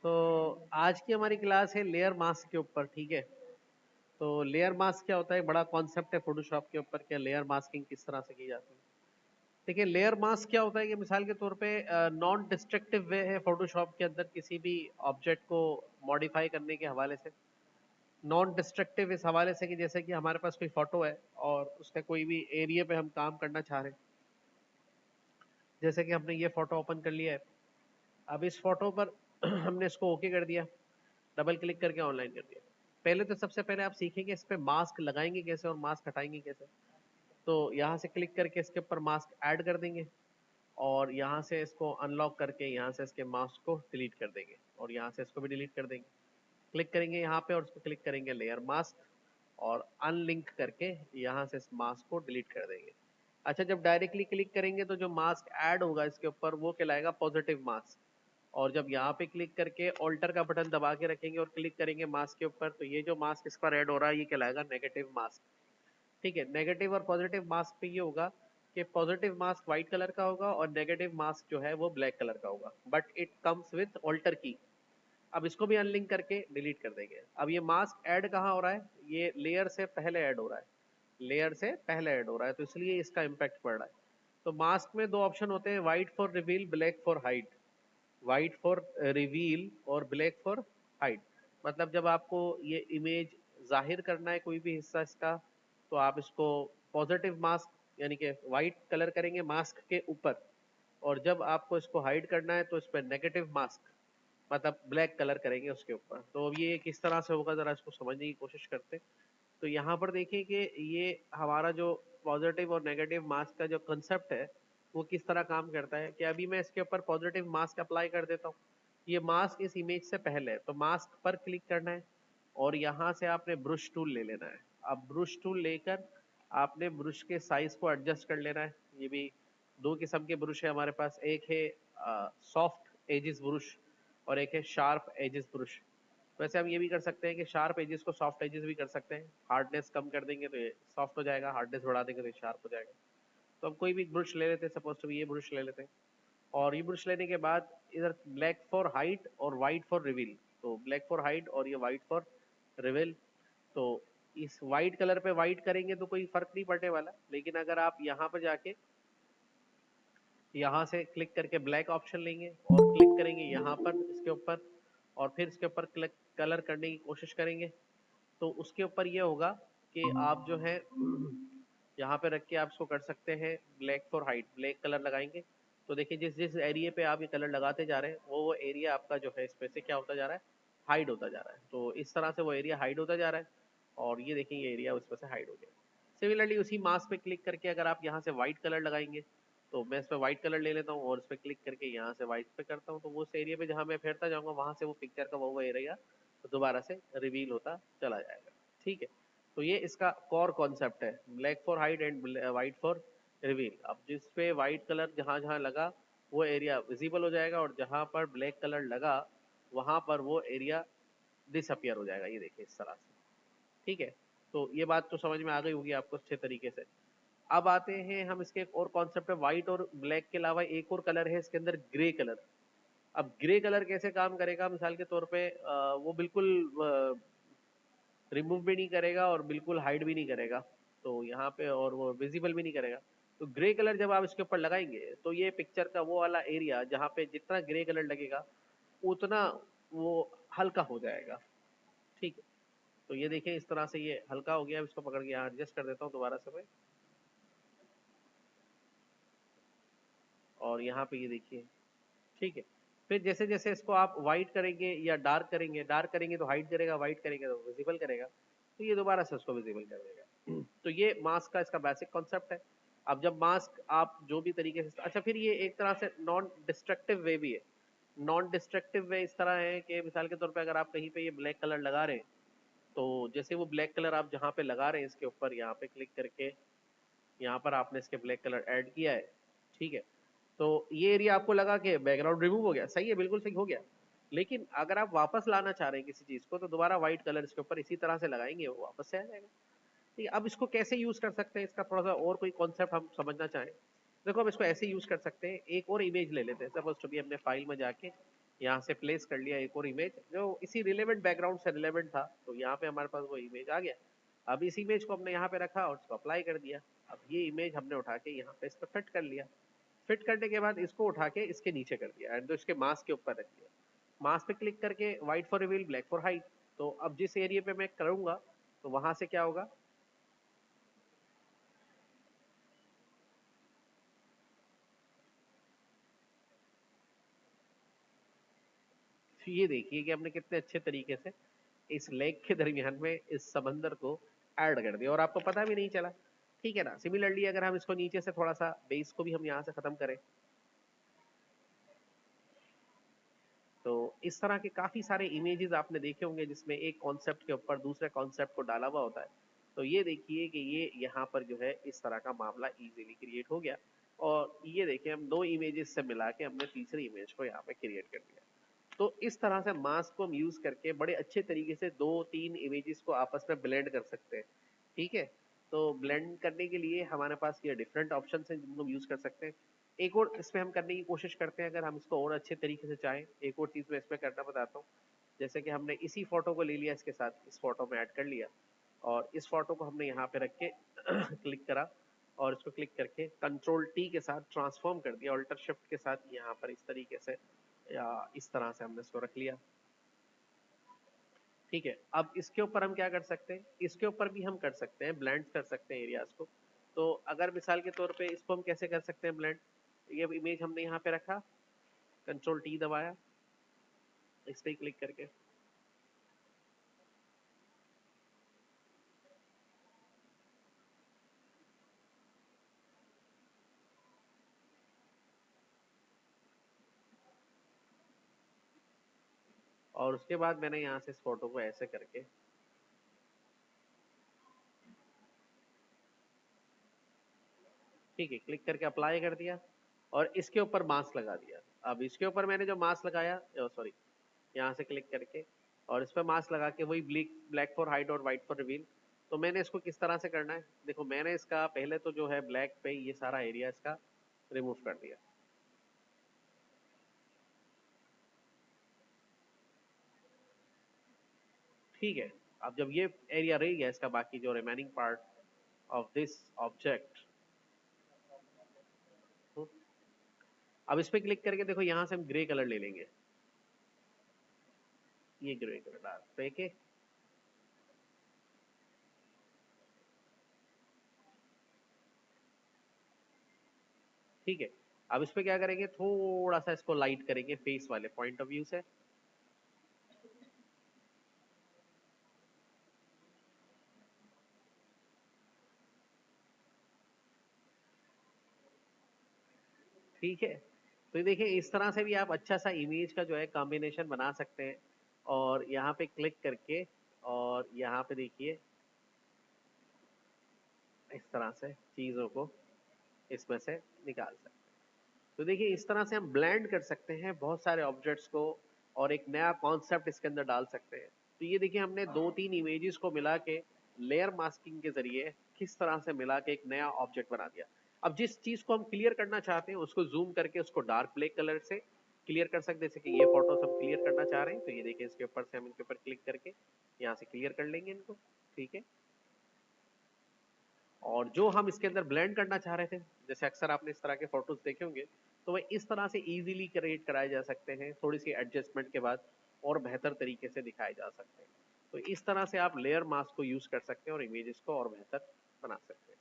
तो आज की हमारी क्लास है लेयर मास्क के ऊपर। ठीक है, तो लेयर मास्क क्या होता है, बड़ा कॉन्सेप्ट है फोटोशॉप के ऊपर, क्या लेयर मास्किंग किस तरह से की जाती है। देखिए, लेयर मास्क क्या होता है कि मिसाल के तौर पे नॉन डिस्ट्रक्टिव वे है फोटोशॉप के अंदर किसी भी ऑब्जेक्ट को मॉडिफाई करने के हवाले से। नॉन डिस्ट्रक्टिव इस हवाले से कि जैसे कि हमारे पास कोई फोटो है और उसका कोई भी एरिया पे हम काम करना चाह रहे हैं। जैसे कि हमने ये फोटो ओपन कर लिया है, अब इस फोटो पर हमने इसको ओके कर दिया, डबल क्लिक करके ऑनलाइन कर दिया। पहले तो सबसे पहले आप सीखेंगे इस पे मास्क लगाएंगे कैसे और मास्क हटाएंगे कैसे। तो यहाँ से क्लिक करके इसके ऊपर मास्क ऐड कर देंगे और यहाँ से इसको अनलॉक करके यहाँ से इसके मास्क को डिलीट कर देंगे और यहाँ से इसको भी डिलीट कर देंगे। क्लिक करेंगे यहाँ पे और उसको क्लिक करेंगे लेयर मास्क और अनलिंक करके यहाँ से इस मास्क को डिलीट कर देंगे। अच्छा, जब डायरेक्टली क्लिक करेंगे तो जो मास्क ऐड होगा इसके ऊपर वो कहलाएगा पॉजिटिव मास्क। और जब यहाँ पे क्लिक करके ऑल्टर का बटन दबा के रखेंगे और क्लिक करेंगे मास्क के ऊपर तो ये जो मास्क इस पर ऐड हो रहा है ये कहलाएगा नेगेटिव मास्क। ठीक है, नेगेटिव और पॉजिटिव मास्क पे ये होगा कि पॉजिटिव मास्क व्हाइट कलर का होगा और नेगेटिव मास्क जो है वो ब्लैक कलर का होगा, but it comes with alter key. अब इसको भी अनलिंक करके डिलीट कर देंगे। अब ये मास्क ऐड कहाँ हो रहा है, ये लेयर से पहले ऐड हो रहा है, लेयर से पहले ऐड हो रहा है, तो इसलिए इसका इम्पैक्ट पड़ रहा है। तो मास्क में दो ऑप्शन होते हैं, white for reveal, black for hide. White for reveal और ब्लैक फॉर हाइड। मतलब जब आपको ये इमेज जाहिर करना है कोई भी हिस्सा इसका, तो आप इसको पॉजिटिव मास्क यानी कि व्हाइट कलर करेंगे मास्क के ऊपर, और जब आपको इसको हाइड करना है तो इस पर नेगेटिव मास्क मतलब ब्लैक कलर करेंगे उसके ऊपर। तो अब ये किस तरह से होगा जरा इसको समझने की कोशिश करते। तो यहाँ पर देखिए कि ये हमारा जो पॉजिटिव और नेगेटिव मास्क का जो कंसेप्ट है वो किस तरह काम करता है कि अभी मैं इसके ऊपर पॉजिटिव मास्क अप्लाई कर देता हूँ। ये मास्क इस इमेज से पहले है तो मास्क पर क्लिक करना है और यहाँ से आपने ब्रश टूल ले लेना है। अब ब्रश टूल लेकर आपने ब्रश के साइज को एडजस्ट कर लेना है। ये भी दो किस्म के ब्रश है हमारे पास, एक है सॉफ्ट एजिस ब्रश और एक है शार्प एजिस ब्रश। वैसे हम ये भी कर सकते हैं कि शार्प एजेस को सॉफ्ट एजेस भी कर सकते हैं, हार्डनेस कम कर देंगे तो ये सॉफ्ट हो जाएगा, हार्डनेस बढ़ा देंगे तो ये शार्प हो जाएगा। तो हम कोई भी ब्रश ले लेते हैं, सपोज टू ये ब्रश ले लेते हैं और ये ब्रश लेने के बाद इधर ब्लैक फॉर हाइट और वाइट फॉर रिवील। तो ब्लैक फॉर हाइट और ये वाइट फॉर रिवील। तो इस वाइट कलर पे वाइट करेंगे तो कोई फर्क नहीं पड़ने वाला, लेकिन अगर आप यहाँ पर जाके यहाँ से क्लिक करके ब्लैक ऑप्शन लेंगे और क्लिक करेंगे यहाँ पर इसके ऊपर और फिर इसके ऊपर क्लिक कलर करने की कोशिश करेंगे, तो उसके ऊपर ये होगा कि आप जो है यहाँ पे रख के आप इसको कर सकते हैं black for height, black colour लगाएंगे। तो देखिए जिस जिस एरिया पे आप ये कलर लगाते जा रहे हैं वो एरिया आपका जो है इसमें से क्या होता जा रहा है, हाइड होता जा रहा है। तो इस तरह से वो एरिया हाइड होता जा रहा है और ये देखिए ये एरिया उसमें से हाइड हो गया। सिमिलरली उसी मास्क पे क्लिक करके अगर आप यहाँ से व्हाइट कलर लगाएंगे, तो मैं इस पर व्हाइट कलर ले लेता हूँ और इस पर क्लिक करके यहाँ से व्हाइट पे करता हूँ, तो वो उस एरिया पे जहाँ मैं फेरता जाऊँगा वहाँ से वो पिक्चर का वो एरिया तो दोबारा से रिवील होता चला जाएगा। ठीक है, तो ये इसका कोर कॉन्सेप्ट है, black for hide and white for reveal. अब जिस पे वाइट कलर जहाँ जहाँ लगा वो एरिया विजिबल हो जाएगा और जहाँ पर ब्लैक कलर लगा वहाँ पर वो एरिया डिसअपियर हो जाएगा, ये देखिए इस तरह से। ठीक है, तो ये बात तो समझ में आ गई होगी आपको अच्छे तरीके से। अब आते हैं हम इसके एक और कॉन्सेप्ट है, व्हाइट और ब्लैक के अलावा एक और कलर है इसके अंदर, ग्रे कलर। अब ग्रे कलर कैसे काम करेगा, मिसाल के तौर पे वो बिल्कुल रिमूव भी नहीं करेगा और बिल्कुल हाइड भी नहीं करेगा, तो यहाँ पे और वो विजिबल भी नहीं करेगा। तो ग्रे कलर जब आप इसके ऊपर लगाएंगे तो ये पिक्चर का वो वाला एरिया जहाँ पे जितना ग्रे कलर लगेगा उतना वो हल्का हो जाएगा। ठीक है, तो ये देखिए इस तरह से ये हल्का हो गया। इसको पकड़ के यहाँ एडजस्ट कर देता हूँ दोबारा से मैं, और यहाँ पे ये देखिए। ठीक है, फिर जैसे जैसे इसको आप वाइट करेंगे या डार्क करेंगे, डार्क करेंगे तो हाइड करेगा, वाइट करेंगे तो विजिबल करेगा, तो ये दोबारा से उसको विजिबल कर देगा। तो ये मास्क का इसका बेसिक कॉन्सेप्ट है। अब जब मास्क आप जो भी तरीके से, अच्छा फिर ये एक तरह से नॉन डिस्ट्रक्टिव वे भी है। नॉन डिस्ट्रक्टिव वे इस तरह है कि मिसाल के तौर पे अगर आप कहीं पे ये ब्लैक कलर लगा रहे हैं, तो जैसे वो ब्लैक कलर आप जहाँ पे लगा रहे हैं इसके ऊपर यहाँ पे क्लिक करके यहाँ पर आपने इसके ब्लैक कलर ऐड किया है। ठीक है, तो ये एरिया आपको लगा कि बैकग्राउंड रिमूव हो गया, सही है, बिल्कुल सही हो गया। लेकिन अगर आप वापस लाना चाह रहे हैं किसी चीज को तो दोबारा व्हाइट कलर इसके ऊपर इसी तरह से लगाएंगे वो वापस से आ जाएगा। ठीक है, अब इसको कैसे यूज कर सकते हैं, इसका थोड़ा सा और कोई कॉन्सेप्ट हम समझना चाहें। देखो, हम इसको ऐसे यूज कर सकते हैं, एक और इमेज ले लेते हैं। सपोज टू बी हमने फाइल में जाके यहाँ से प्लेस कर लिया एक और इमेज जो इसी रिलेवेंट बैकग्राउंड से रिलेवेंट था, तो यहाँ पे हमारे पास वो इमेज आ गया। अब इस इमेज को हमने यहाँ पे रखा और इसको अप्लाई कर दिया। अब ये इमेज हमने उठा के यहाँ पे इस पर फिट कर लिया। फिट करने के बाद इसको उठा के इसके नीचे कर दिया एंड तो इसके मास्क के ऊपर रख दिया। मास्क पे क्लिक करके white for reveal, black for hide. तो अब जिस एरिया पे मैं करूंगा तो वहां से क्या होगा, ये देखिए कि हमने कितने अच्छे तरीके से इस लेक के दरमियान में इस समंदर को ऐड कर दिया और आपको पता भी नहीं चला। ठीक है ना। सिमिलरली अगर हम इसको नीचे से थोड़ा सा बेस को भी हम यहाँ से खत्म करें तो इस तरह के काफी सारे इमेजेस आपने देखे होंगे जिसमें एक कॉन्सेप्ट के ऊपर दूसरे कॉन्सेप्ट को डाला हुआ होता है। तो ये देखिए कि ये यहाँ पर जो है इस तरह का मामला इजीली क्रिएट हो गया। और ये देखिए हम दो इमेजेस से मिला के हमने तीसरी इमेज को यहाँ पे क्रिएट कर दिया। तो इस तरह से मास्क को हम यूज करके बड़े अच्छे तरीके से दो तीन इमेजेस को आपस में ब्लेंड कर सकते हैं। ठीक है। तो ब्लेंड करने के लिए हमारे पास ये डिफरेंट ऑप्शन हैं जिनको हम यूज कर सकते हैं। एक और इसमें हम करने की कोशिश करते हैं, अगर हम इसको और अच्छे तरीके से चाहें, एक और चीज मैं इसमें करना बताता हूँ। जैसे कि हमने इसी फोटो को ले लिया, इसके साथ इस फोटो में ऐड कर लिया और इस फोटो को हमने यहाँ पे रख के क्लिक करा और इसको क्लिक करके कंट्रोल टी के साथ ट्रांसफॉर्म कर दिया, ऑल्टर शिफ्ट के साथ यहाँ पर इस तरीके से या इस तरह से हमने इसको रख लिया। ठीक है। अब इसके ऊपर हम क्या कर सकते हैं, इसके ऊपर भी हम कर सकते हैं ब्लेंड कर सकते हैं एरियाज को। तो अगर मिसाल के तौर पे इसको हम कैसे कर सकते हैं ब्लेंड, ये इमेज हमने यहाँ पे रखा, कंट्रोल टी दबाया, इस पे क्लिक करके और उसके बाद मैंने यहाँ से इस फोटो को ऐसे करके ठीक है क्लिक करके अप्लाई कर दिया और इसके ऊपर मास्क लगा दिया। अब इसके ऊपर मैंने जो मास्क लगाया, सॉरी, यहाँ से क्लिक करके और इस पर मास्क लगा के वही ब्लैक फॉर हाइड और व्हाइट फॉर रिवील। तो मैंने इसको किस तरह से करना है, देखो मैंने इसका पहले तो जो है ब्लैक पे ये सारा एरिया इसका रिमूव कर दिया। ठीक है। अब जब ये एरिया रह गया इसका, बाकी जो remaining part of this object, अब इस पे क्लिक करके देखो यहाँ से हम ग्रे कलर ले लेंगे, ये ग्रे कलर डाल देखे। ठीक है। अब इस पे क्या करेंगे, थोड़ा सा इसको लाइट करेंगे फेस वाले पॉइंट ऑफ व्यू से। ठीक है। तो देखिए इस तरह से भी आप अच्छा सा इमेज का जो है कॉम्बिनेशन बना सकते हैं और यहाँ पे क्लिक करके और यहाँ पे देखिए इस तरह से चीज़ों को इसमें से निकाल सकते हैं। तो देखिए इस तरह से हम ब्लेंड कर सकते हैं बहुत सारे ऑब्जेक्ट्स को और एक नया कॉन्सेप्ट इसके अंदर डाल सकते हैं। तो ये देखिए हमने दो तीन इमेजेस को मिला के लेयर मास्किंग के जरिए किस तरह से मिला के एक नया ऑब्जेक्ट बना दिया। अब जिस चीज को हम क्लियर करना चाहते हैं उसको जूम करके उसको डार्क ब्लैक कलर से क्लियर कर सकते हैं। जैसे कि ये फोटोस हम क्लियर करना चाह रहे हैं तो ये देखिए इसके ऊपर से हम इनके ऊपर क्लिक करके यहाँ से क्लियर कर लेंगे इनको। ठीक है। और जो हम इसके अंदर ब्लेंड करना चाह रहे थे, जैसे अक्सर आपने इस तरह के फोटोज देखे होंगे, तो वह इस तरह से इजीली क्रिएट कराए जा सकते हैं, थोड़ी सी एडजस्टमेंट के बाद और बेहतर तरीके से दिखाए जा सकते हैं। तो इस तरह से आप लेयर मास्क को यूज कर सकते हैं और इमेजेस को और बेहतर बना सकते हैं।